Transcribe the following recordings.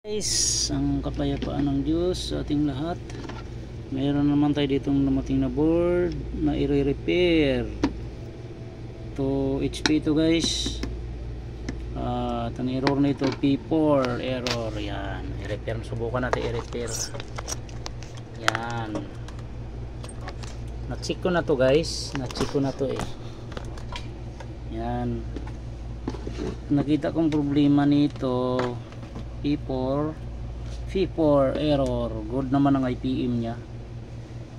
Guys, ang kapayapaan ng Diyos sa ating lahat. Mayroon naman tayo ditong namating na board na i-repair. To HP to guys. At ang error nito P4 error. Yan, i-repair. Subukan natin i-repair. Yan. Na-check ko na to guys. Na-check ko na to eh. Yan. Nakita kong problema nito P4 error. Good naman ang IPM nya.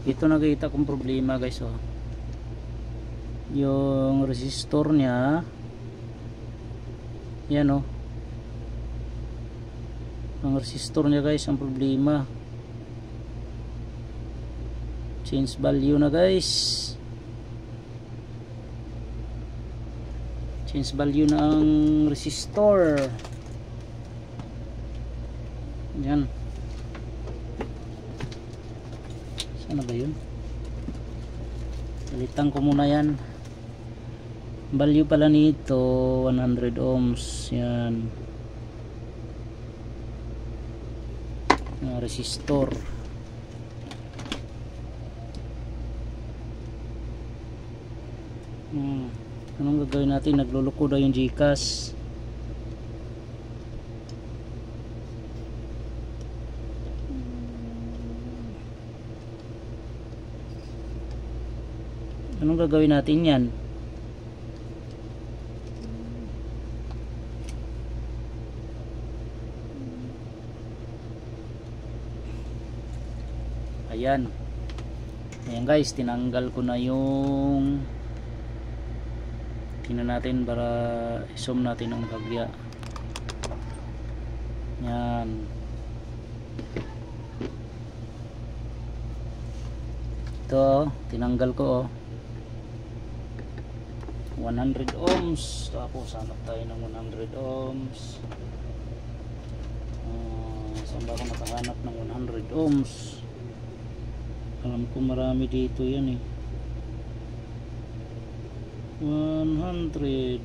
Ito nakita kong problema guys oh. Yung resistor nya yan oh. Ang resistor nya guys ang problema. Change value na guys. Change value na ang resistor. Yan. Sana ba yun? Palitan ko muna yan. Value pala nito 100 ohms. Yan. Resistor. Anong gagawin natin? Nagluluko daw yung GCash. Anong gagawin natin yan? Ayan. Ayan guys, tinanggal ko na yung tingnan natin para i-zoom natin ang bagya. Yan. Ito, tinanggal ko oh. 100 ohms. Tapos hanap tayo ng 100 ohms. Saan ba ako nakahanap ng 100 ohms? Alam ko marami dito yan eh. 100.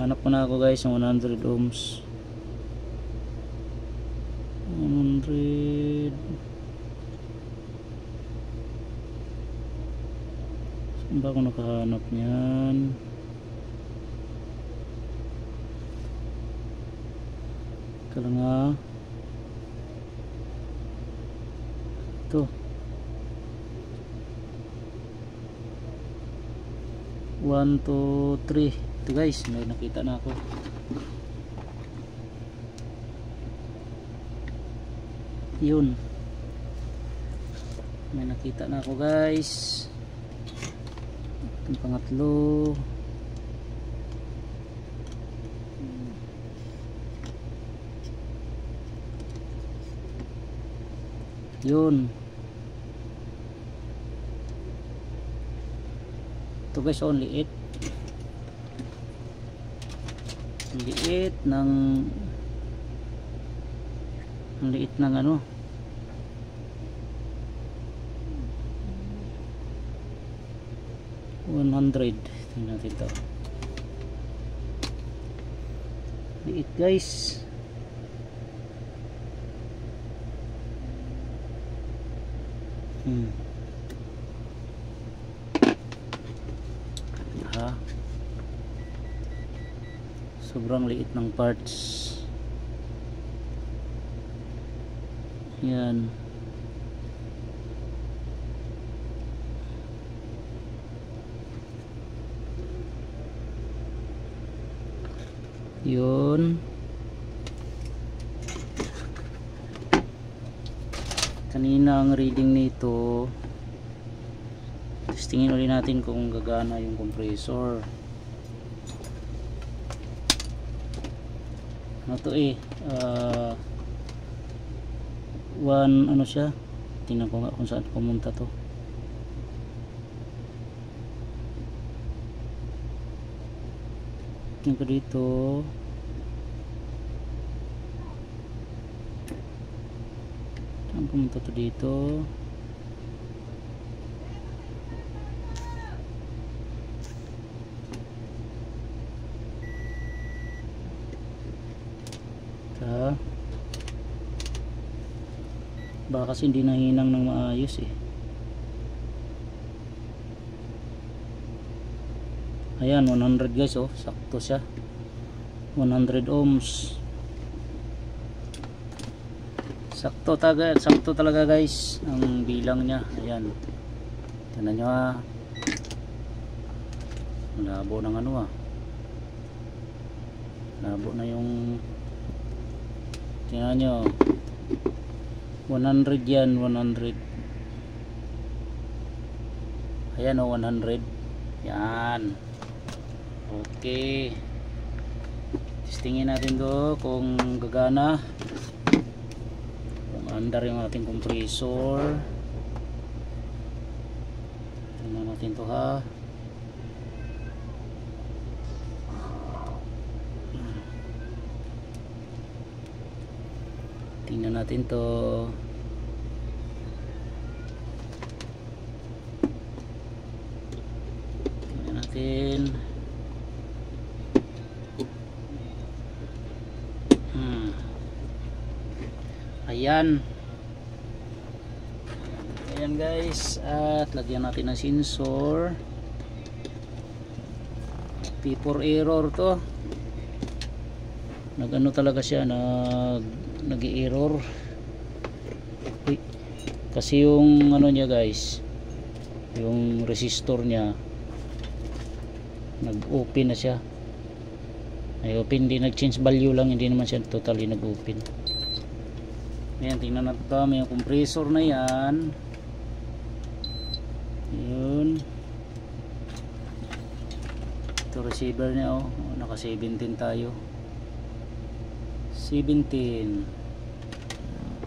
Hanap ko na ako guys ng 100 ohms. 100. Saan ba ako nakahanap niyan? Kala nga. Ito. 1, 2, 3. Ito guys, may nakita na ako. Yun. May nakita na ako guys. Yung pangatlo. Yun. Ito guys, only 8. Ang liit ng ano 100. Tingnan natin ito. Liit guys. Ha? Sobrang liit ng parts. Yan. Yun. Kanina ang reading nito. Testingin ulit natin kung gagana yung compressor. Ano to eh? 1 ano siya? Tingnan ko nga kung saan pumunta to. Tingnan ko dito. Saan pumunta to dito? Ta. Baka kasi hindi nahinang ng maayos eh. Ayan, 100 guys, oh, sakto siya. 100 ohms. Sakto talaga guys ang bilang niya. Ayan. Tingnan nyo ha. Labo ng ano ah. Labo na yung, tingnan nyo. 100 yan, 100. Ayan o, 100. Yan. Okay. Testingin natin to kung gagana. Kung andar yung ating compressor. Tingnan natin to ha. Tingnan natin to. Tingnan natin. Ayan. Ayan guys. At lagyan natin ng sensor. P4 error to. Nag-ano talaga siya, nag-i-error kasi yung ano niya guys, yung resistor niya nag-open na siya, ay open, hindi nag-change value lang, hindi naman siya totally nag-open. Ayan, tingnan natin yung compressor na yan. Yun, ito receiver niya, oh, naka 17 tayo, 17.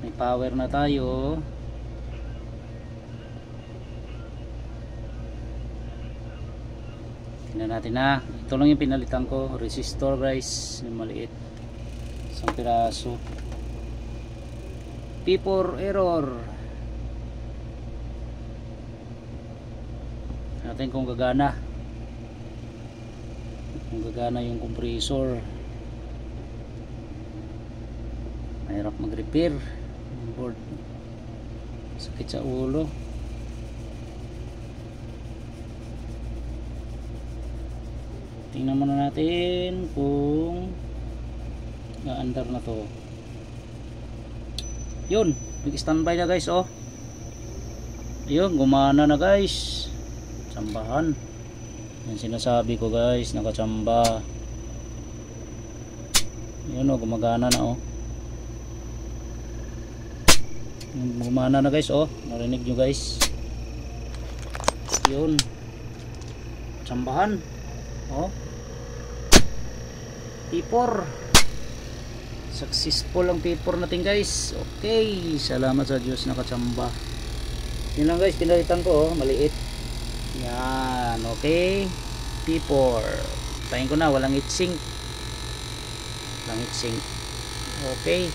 May power na tayo. Tingnan natin na. Ito lang yung pinalitan ko, resistor guys, yung maliit, isang piraso. P4 error. Natin kung gagana, yung compressor. Mahirap mag-repair ng board, sakit sa ulo. Tingnan muna natin kung naandar na to. Yun, nag-standby na guys, oh. Ayun, gumana na guys. Tsambahan. Yan sinasabi ko guys, nakatsamba. Yun, oh, gumagana na, oh. Gumana na guys, oh, narinig nyo guys. Yun, tsambahan, oh, P4, successful ang P4 natin guys. Okay, salamat sa Diyos, nakatsamba. Yun lang guys, pinalitan ko, oh, maliit. Yan, okay, P4. Tayin ko na, walang heatsink, okay.